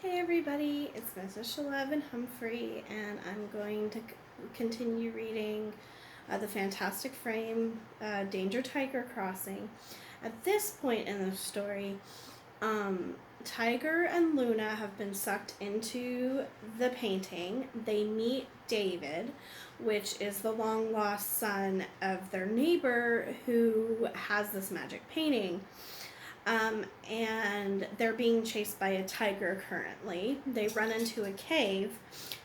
Hey everybody, it's Mrs. Shalevin Humphrey, and I'm going to continue reading The Fantastic Frame, Danger Tiger Crossing. At this point in the story, Tiger and Luna have been sucked into the painting. They meet David, which is the long lost son of their neighbor who has this magic painting. And they're being chased by a tiger currently. They run into a cave,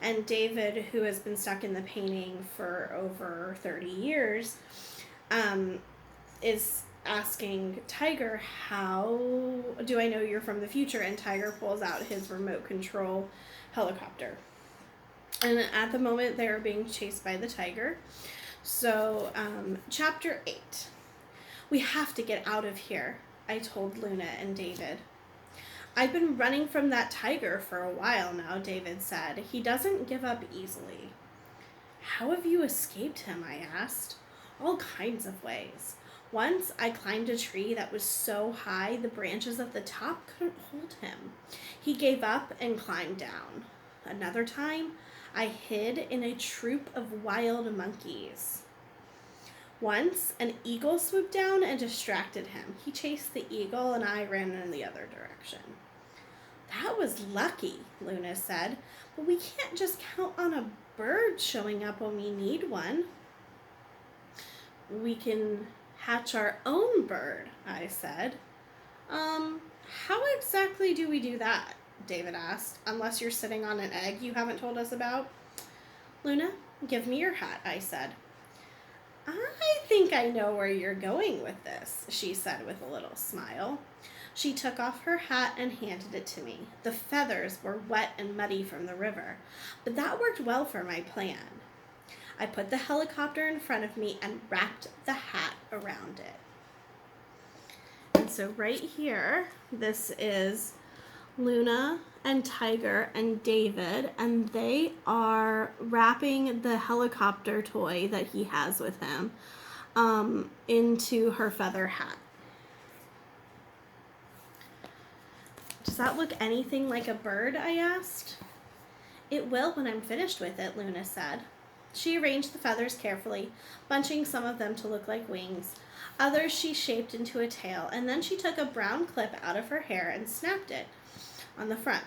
and David, who has been stuck in the painting for over 30 years, is asking Tiger, "How do I know you're from the future?" And Tiger pulls out his remote control helicopter. And at the moment, they are being chased by the tiger. So, chapter 8. "We have to get out of here," I told Luna and David. "I've been running from that tiger for a while now," David said. "He doesn't give up easily." "How have you escaped him?" I asked. "All kinds of ways. Once I climbed a tree that was so high the branches at the top couldn't hold him. He gave up and climbed down. Another time, I hid in a troop of wild monkeys. Once, an eagle swooped down and distracted him. He chased the eagle, and I ran in the other direction." "That was lucky," Luna said, "but we can't just count on a bird showing up when we need one." "We can hatch our own bird," I said. How exactly do we do that?" David asked. "Unless you're sitting on an egg you haven't told us about." "Luna, give me your hat," I said. "I think I know where you're going with this," she said with a little smile. She took off her hat and handed it to me. The feathers were wet and muddy from the river, but that worked well for my plan. I put the helicopter in front of me and wrapped the hat around it. And so right here, this is Luna and Tiger and David, and they are wrapping the helicopter toy that he has with him into her feather hat. "Does that look anything like a bird?" I asked. "It will when I'm finished with it," Luna said. She arranged the feathers carefully, bunching some of them to look like wings. Others she shaped into a tail, and then she took a brown clip out of her hair and snapped it on the front.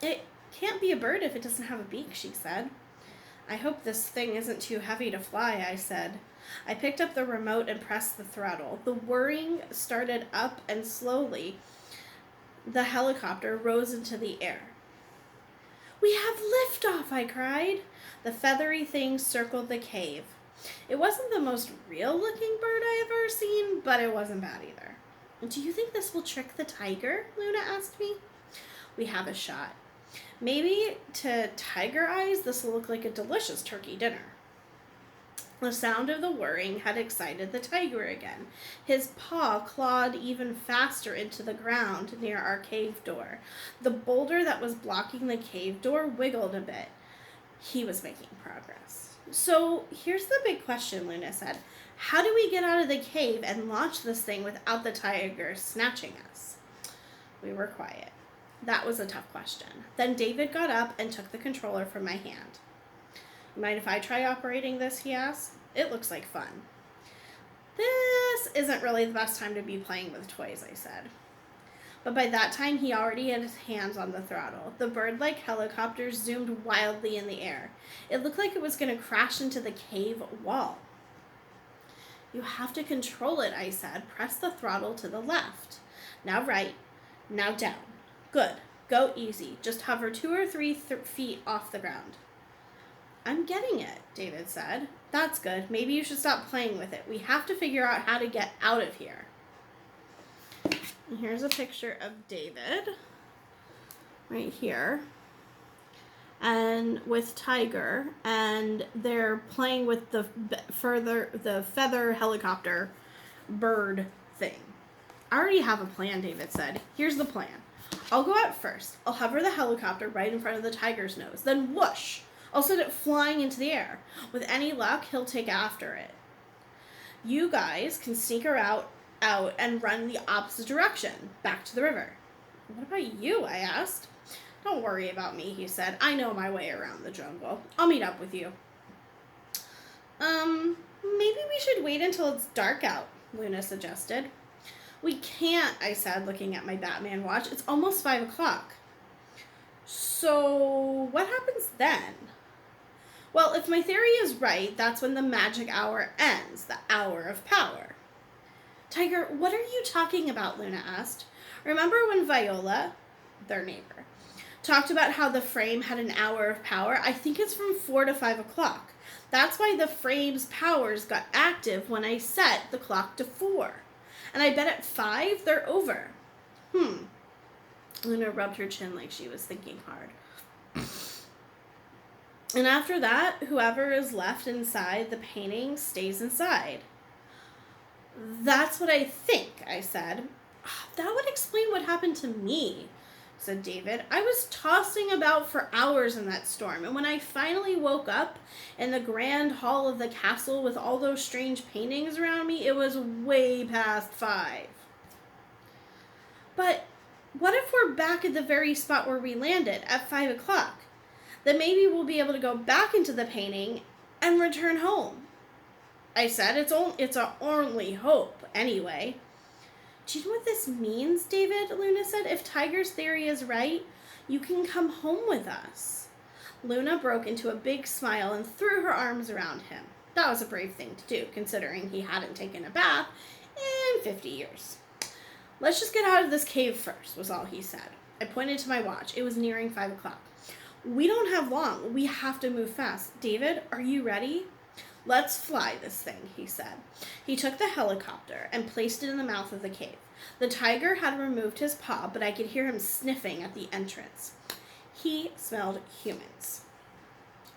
"It can't be a bird if it doesn't have a beak," she said. "I hope this thing isn't too heavy to fly," I said. I picked up the remote and pressed the throttle. The whirring started up, and slowly the helicopter rose into the air. "We have liftoff!" I cried. The feathery thing circled the cave. It wasn't the most real-looking bird I have ever seen, but it wasn't bad either. "Do you think this will trick the tiger?" Luna asked me. "We have a shot. Maybe to Tiger Eyes this will look like a delicious turkey dinner." The sound of the whirring had excited the tiger again. His paw clawed even faster into the ground near our cave door. The boulder that was blocking the cave door wiggled a bit. He was making progress. "So here's the big question," Luna said. "How do we get out of the cave and launch this thing without the tiger snatching us?" We were quiet. That was a tough question. Then David got up and took the controller from my hand. "Mind if I try operating this?" he asked. "It looks like fun." "This isn't really the best time to be playing with toys," I said. But by that time, he already had his hands on the throttle. The bird-like helicopter zoomed wildly in the air. It looked like it was going to crash into the cave wall. "You have to control it," I said. "Press the throttle to the left. Now right. Now down. Good. Go easy. Just hover 2 or 3 feet off the ground." "I'm getting it," David said. "That's good. Maybe you should stop playing with it. We have to figure out how to get out of here." And here's a picture of David right here, and with Tiger, and they're playing with the feather helicopter bird thing. "I already have a plan," David said. "Here's the plan. I'll go out first. I'll hover the helicopter right in front of the tiger's nose. Then whoosh! I'll send it flying into the air. With any luck, he'll take after it. You guys can sneak her out and run the opposite direction, back to the river." What about you? I asked. Don't worry about me, he said. I know my way around the jungle. I'll meet up with you. Maybe we should wait until it's dark out, Luna suggested. We can't, I said, looking at my Batman watch. It's almost 5 o'clock. So, what happens then? Well, if my theory is right, that's when the magic hour ends, the hour of power. Tiger, what are you talking about? Luna asked. Remember when Viola, their neighbor, talked about how the frame had an hour of power? I think it's from 4 to 5 o'clock. That's why the frame's powers got active when I set the clock to 4. And I bet at 5, they're over. Luna rubbed her chin like she was thinking hard. And after that, whoever is left inside the painting stays inside. That's what I think, I said. That would explain what happened to me, said David. I was tossing about for hours in that storm, and when I finally woke up in the grand hall of the castle with all those strange paintings around me, it was way past 5. But what if we're back at the very spot where we landed at 5 o'clock? Then maybe we'll be able to go back into the painting and return home. I said, it's our only hope, anyway. Do you know what this means, David? Luna said. If Tiger's theory is right, you can come home with us. Luna broke into a big smile and threw her arms around him. That was a brave thing to do, considering he hadn't taken a bath in 50 years. Let's just get out of this cave first, was all he said. I pointed to my watch. It was nearing 5 o'clock. We don't have long. We have to move fast. David, are you ready? Let's fly this thing, he said. He took the helicopter and placed it in the mouth of the cave. The tiger had removed his paw, but I could hear him sniffing at the entrance. He smelled humans.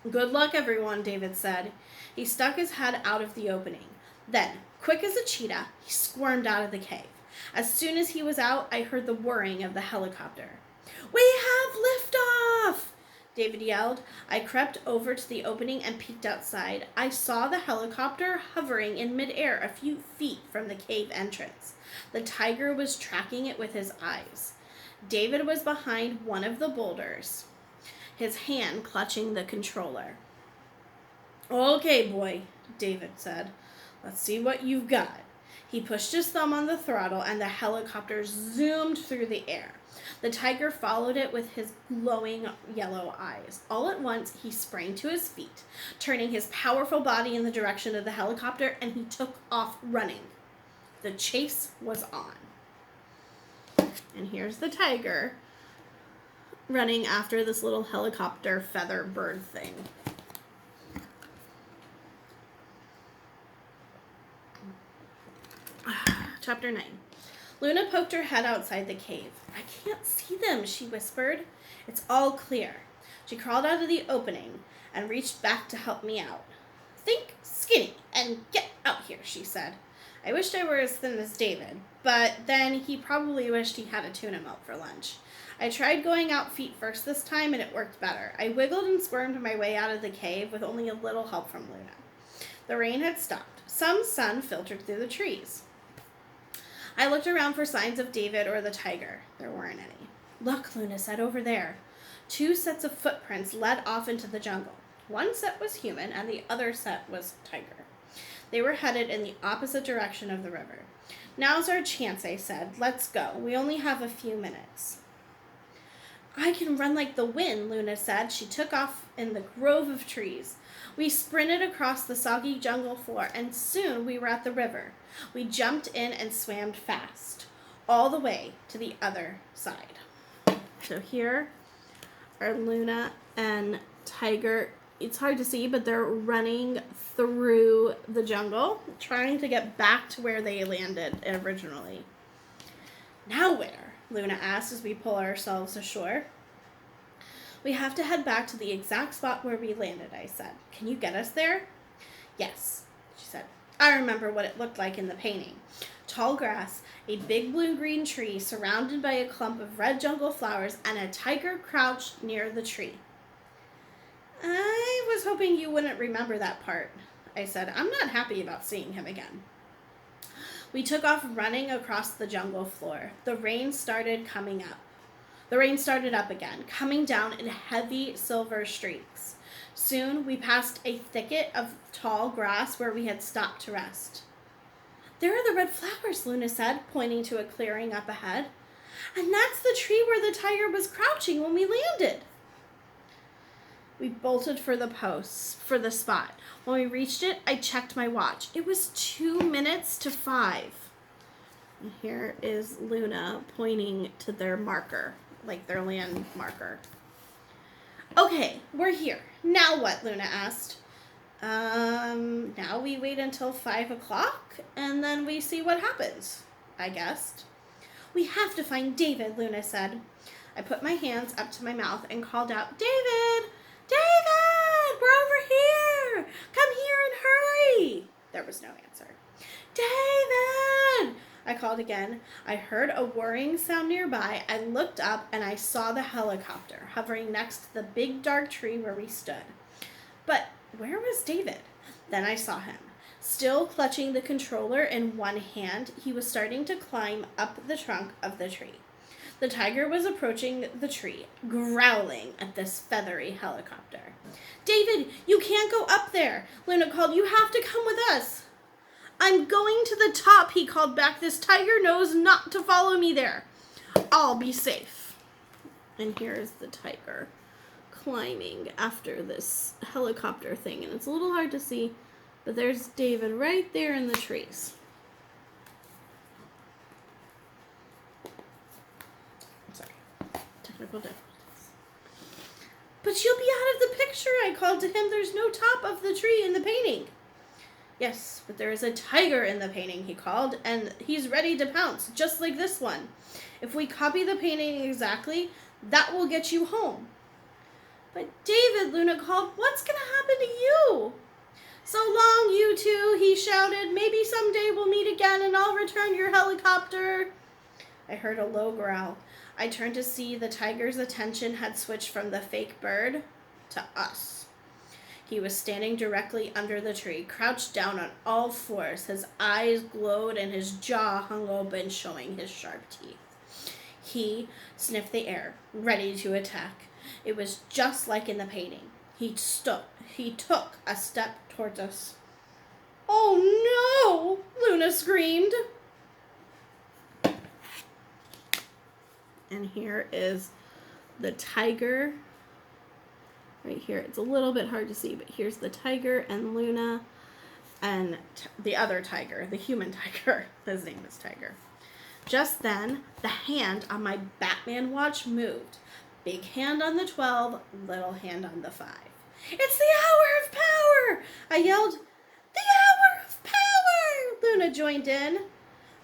Good luck, everyone, David said. He stuck his head out of the opening. Then, quick as a cheetah, he squirmed out of the cave. As soon as he was out, I heard the whirring of the helicopter. We have liftoff! David yelled. I crept over to the opening and peeked outside. I saw the helicopter hovering in midair a few feet from the cave entrance. The tiger was tracking it with his eyes. David was behind one of the boulders, his hand clutching the controller. Okay, boy, David said. Let's see what you've got. He pushed his thumb on the throttle and the helicopter zoomed through the air. The tiger followed it with his glowing yellow eyes. All at once, he sprang to his feet, turning his powerful body in the direction of the helicopter, and he took off running. The chase was on. And here's the tiger running after this little helicopter feather bird thing. Chapter 9. Luna poked her head outside the cave. I can't see them, she whispered. It's all clear. She crawled out of the opening and reached back to help me out. Think skinny and get out here, she said. I wished I were as thin as David, but then he probably wished he had a tuna melt for lunch. I tried going out feet first this time, and it worked better. I wiggled and squirmed my way out of the cave with only a little help from Luna. The rain had stopped. Some sun filtered through the trees. I looked around for signs of David or the tiger. There weren't any. Look, Luna said, over there. 2 sets of footprints led off into the jungle. One set was human, and the other set was tiger. They were headed in the opposite direction of the river. Now's our chance, I said. Let's go. We only have a few minutes. I can run like the wind, Luna said. She took off in the grove of trees. We sprinted across the soggy jungle floor, and soon we were at the river. We jumped in and swam fast, all the way to the other side. So here are Luna and Tiger. It's hard to see, but they're running through the jungle, trying to get back to where they landed originally. Now where? Luna asked as we pull ourselves ashore. We have to head back to the exact spot where we landed, I said. Can you get us there? Yes, she said. I remember what it looked like in the painting. Tall grass, a big blue-green tree surrounded by a clump of red jungle flowers, and a tiger crouched near the tree. I was hoping you wouldn't remember that part, I said. I'm not happy about seeing him again. We took off running across the jungle floor. The rain started coming up. The rain started up again, coming down in heavy silver streaks. Soon we passed a thicket of tall grass where we had stopped to rest. There are the red flowers, Luna said, pointing to a clearing up ahead. And that's the tree where the tiger was crouching when we landed. We bolted for the spot. When we reached it, I checked my watch. It was 2 minutes to 5. And here is Luna pointing to their marker, like their land marker. Okay, we're here. Now what? Luna asked. Now we wait until 5 o'clock, and then we see what happens, I guessed. We have to find David, Luna said. I put my hands up to my mouth and called out, David! David! We're over here! Come here and hurry! There was no answer. David! I called again. I heard a whirring sound nearby. I looked up and I saw the helicopter hovering next to the big dark tree where we stood. But where was David? Then I saw him. Still clutching the controller in one hand, he was starting to climb up the trunk of the tree. The tiger was approaching the tree, growling at this feathery helicopter. David, you can't go up there, Luna called. You have to come with us. I'm going to the top, he called back. This tiger knows not to follow me there. I'll be safe. And here's the tiger climbing after this helicopter thing. And it's a little hard to see, but there's David right there in the trees. Sorry. Technical difficulties. But you'll be out of the picture, I called to him. There's no top of the tree in the painting. Yes, but there is a tiger in the painting, he called, and he's ready to pounce, just like this one. If we copy the painting exactly, that will get you home. But David, Luna called, what's going to happen to you? So long, you two, he shouted. Maybe someday we'll meet again and I'll return your helicopter. I heard a low growl. I turned to see the tiger's attention had switched from the fake bird to us. He was standing directly under the tree, crouched down on all fours. His eyes glowed and his jaw hung open, showing his sharp teeth. He sniffed the air, ready to attack. It was just like in the painting. He took a step towards us. Oh no! Luna screamed. And here is the tiger. Right here. It's a little bit hard to see, but here's the tiger and Luna and the other tiger, the human tiger. His name is Tiger. Just then, the hand on my Batman watch moved. Big hand on the 12, little hand on the 5. It's the hour of power! I yelled. The hour of power! Luna joined in.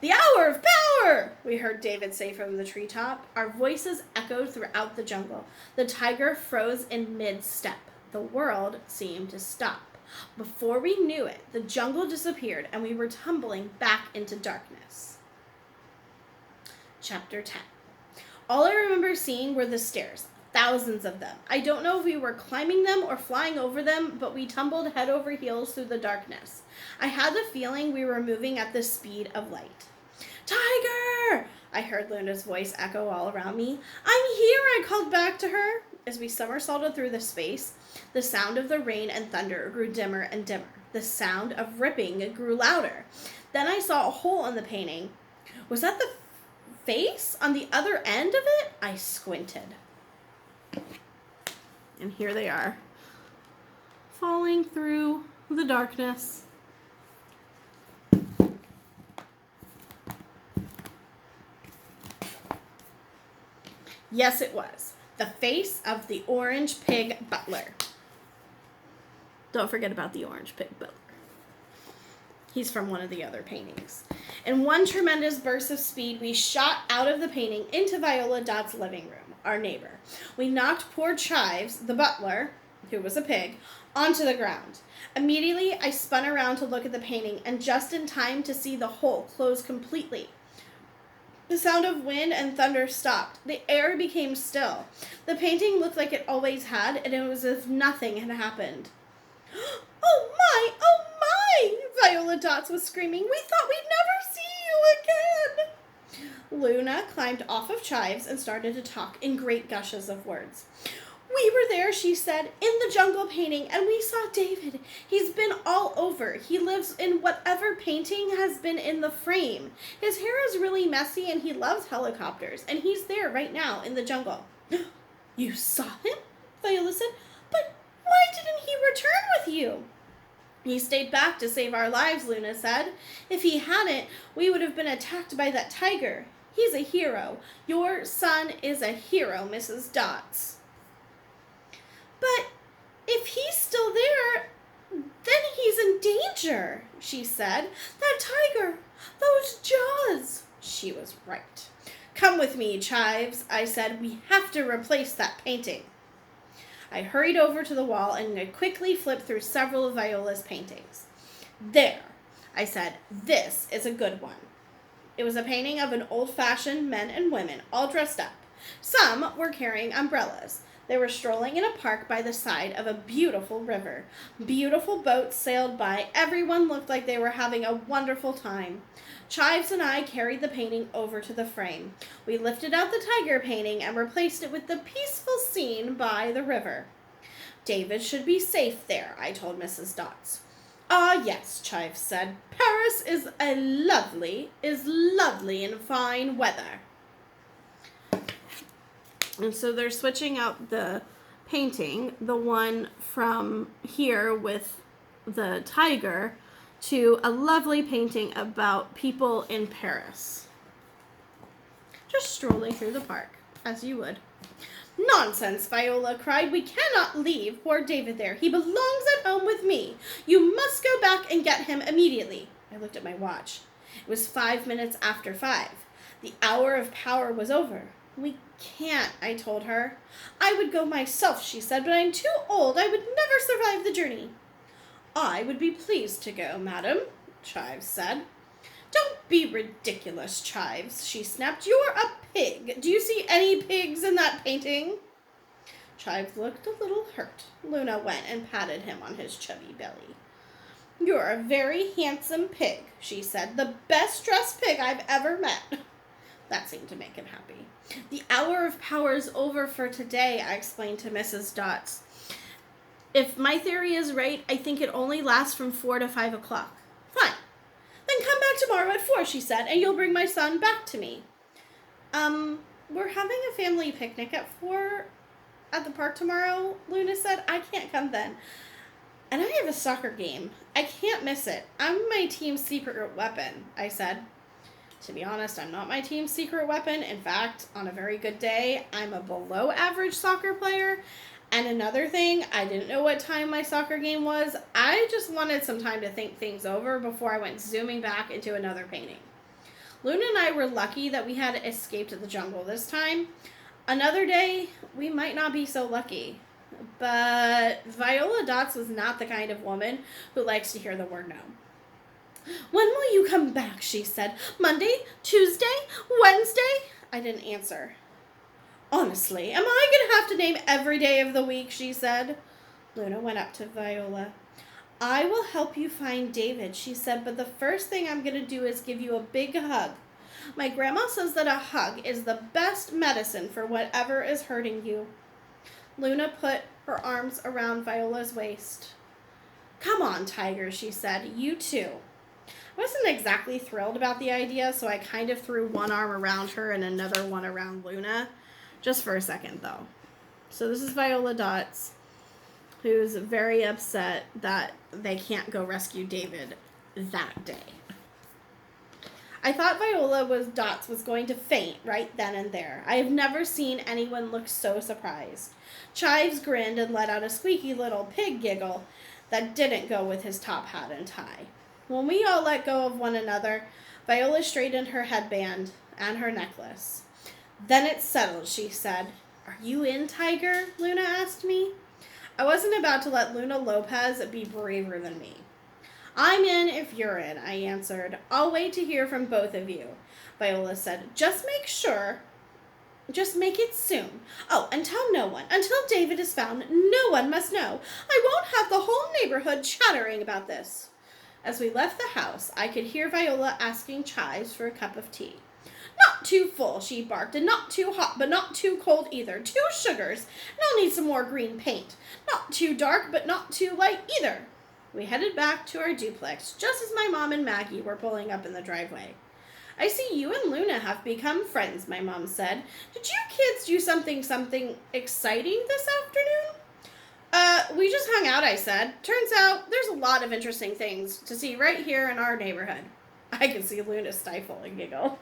The hour of power! We heard David say from the treetop. Our voices echoed throughout the jungle. The tiger froze in mid-step. The world seemed to stop. Before we knew it, the jungle disappeared and we were tumbling back into darkness. Chapter 10. All I remember seeing were the stairs, thousands of them. I don't know if we were climbing them or flying over them, but we tumbled head over heels through the darkness. I had the feeling we were moving at the speed of light. Tiger! I heard Luna's voice echo all around me. I'm here, I called back to her. As we somersaulted through the space, the sound of the rain and thunder grew dimmer and dimmer. The sound of ripping grew louder. Then I saw a hole in the painting. Was that the face on the other end of it? I squinted. And here they are, falling through the darkness. Yes, it was. The face of the orange pig butler. Don't forget about the orange pig butler. He's from one of the other paintings. In one tremendous burst of speed, we shot out of the painting into Viola Dott's living room, our neighbor. We knocked poor Chives, the butler, who was a pig, onto the ground. Immediately, I spun around to look at the painting, and just in time to see the hole close completely. The sound of wind and thunder stopped. The air became still. The painting looked like it always had, and it was as if nothing had happened. Oh my! Oh my! Viola Dotts was screaming. We thought we'd never see you again! Luna climbed off of Chives and started to talk in great gushes of words. We were there, she said, in the jungle painting, and we saw David. He's been all over. He lives in whatever painting has been in the frame. His hair is really messy, and he loves helicopters, and he's there right now in the jungle. You saw him? Viola said. But why didn't he return with you? He stayed back to save our lives, Luna said. If he hadn't, we would have been attacked by that tiger. He's a hero. Your son is a hero, Mrs. Dots. But if he's still there, then he's in danger, she said. That tiger, those jaws. She was right. Come with me, Chives, I said. We have to replace that painting. I hurried over to the wall and I quickly flipped through several of Viola's paintings. There, I said, this is a good one. It was a painting of an old-fashioned men and women, all dressed up. Some were carrying umbrellas. They were strolling in a park by the side of a beautiful river. Beautiful boats sailed by. Everyone looked like they were having a wonderful time. Chives and I carried the painting over to the frame. We lifted out the tiger painting and replaced it with the peaceful scene by the river. David should be safe there, I told Mrs. Dots. Ah, yes, Chives said. Paris is lovely in fine weather. And so they're switching out the painting, the one from here with the tiger, to a lovely painting about people in Paris. Just strolling through the park, as you would. Nonsense, Viola cried. We cannot leave poor David there. He belongs at home with me. You must go back and get him immediately. I looked at my watch. It was 5 minutes after 5. The hour of power was over. We can't, I told her. I would go myself, she said, but I'm too old. I would never survive the journey. I would be pleased to go, madam, Chives said. Don't be ridiculous, Chives, she snapped. You're a pig. Do you see any pigs in that painting? Chives looked a little hurt. Luna went and patted him on his chubby belly. You're a very handsome pig, she said. The best dressed pig I've ever met. That seemed to make him happy. The hour of power is over for today, I explained to Mrs. Dots. If my theory is right, I think it only lasts from 4 to 5 o'clock. Fine. Then come back tomorrow at 4, she said, and you'll bring my son back to me. We're having a family picnic at 4 at the park tomorrow, Luna said. I can't come then. And I have a soccer game. I can't miss it. I'm my team's secret weapon, I said. To be honest, I'm not my team's secret weapon. In fact, on a very good day, I'm a below average soccer player. And another thing, I didn't know what time my soccer game was. I just wanted some time to think things over before I went zooming back into another painting. Luna and I were lucky that we had escaped the jungle this time. Another day, we might not be so lucky. But Viola Dots was not the kind of woman who likes to hear the word no. When will you come back, she said. Monday? Tuesday? Wednesday? I didn't answer. Honestly, am I going to have to name every day of the week, she said. Luna went up to Viola. I will help you find David, she said, but the first thing I'm going to do is give you a big hug. My grandma says that a hug is the best medicine for whatever is hurting you. Luna put her arms around Viola's waist. Come on, Tiger, she said. You too. I wasn't exactly thrilled about the idea, so I kind of threw one arm around her and another one around Luna. Just for a second, though. So this is Viola Dots, who's very upset that they can't go rescue David that day. I thought Viola Dots was going to faint right then and there. I have never seen anyone look so surprised. Chives grinned and let out a squeaky little pig giggle that didn't go with his top hat and tie. When we all let go of one another, Viola straightened her headband and her necklace. Then it's settled, she said. Are you in, Tiger? Luna asked me. I wasn't about to let Luna Lopez be braver than me. I'm in if you're in, I answered. I'll wait to hear from both of you, Viola said. Just make it soon. Oh, and tell no one. Until David is found, no one must know. I won't have the whole neighborhood chattering about this. As we left the house, I could hear Viola asking Chives for a cup of tea. Not too full, she barked, and not too hot, but not too cold either. 2 sugars, and I'll need some more green paint. Not too dark, but not too light either. We headed back to our duplex, just as my mom and Maggie were pulling up in the driveway. I see you and Luna have become friends, my mom said. Did you kids do something exciting this afternoon? We just hung out, I said. Turns out there's a lot of interesting things to see right here in our neighborhood. I could see Luna stifle a giggle.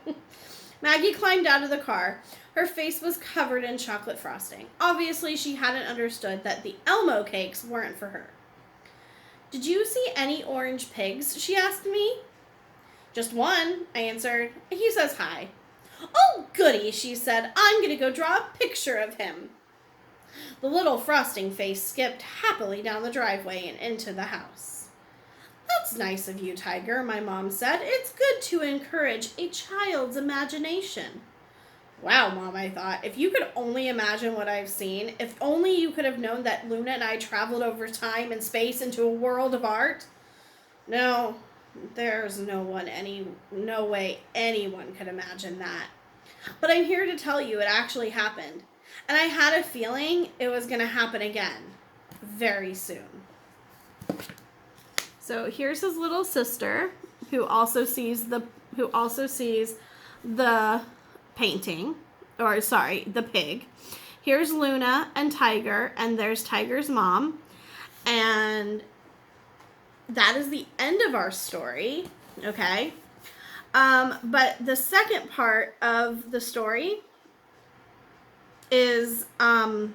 Maggie climbed out of the car. Her face was covered in chocolate frosting. Obviously, she hadn't understood that the Elmo cakes weren't for her. Did you see any orange pigs? She asked me. Just one, I answered. He says hi. Oh, goody, she said. I'm going to go draw a picture of him. The little frosting face skipped happily down the driveway and into the house. That's nice of you, Tiger, my mom said. It's good to encourage a child's imagination. Wow, Mom, I thought. If you could only imagine what I've seen, if only you could have known that Luna and I traveled over time and space into a world of art. No, there's no way anyone could imagine that. But I'm here to tell you it actually happened. And I had a feeling it was going to happen again very soon. So here's his little sister who also sees the painting, or sorry, the pig. Here's Luna and Tiger, and there's Tiger's mom. And that is the end of our story, okay? But the second part of the story is the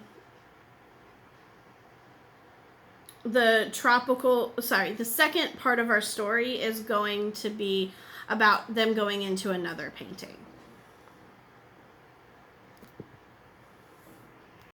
second part of our story is going to be about them going into another painting.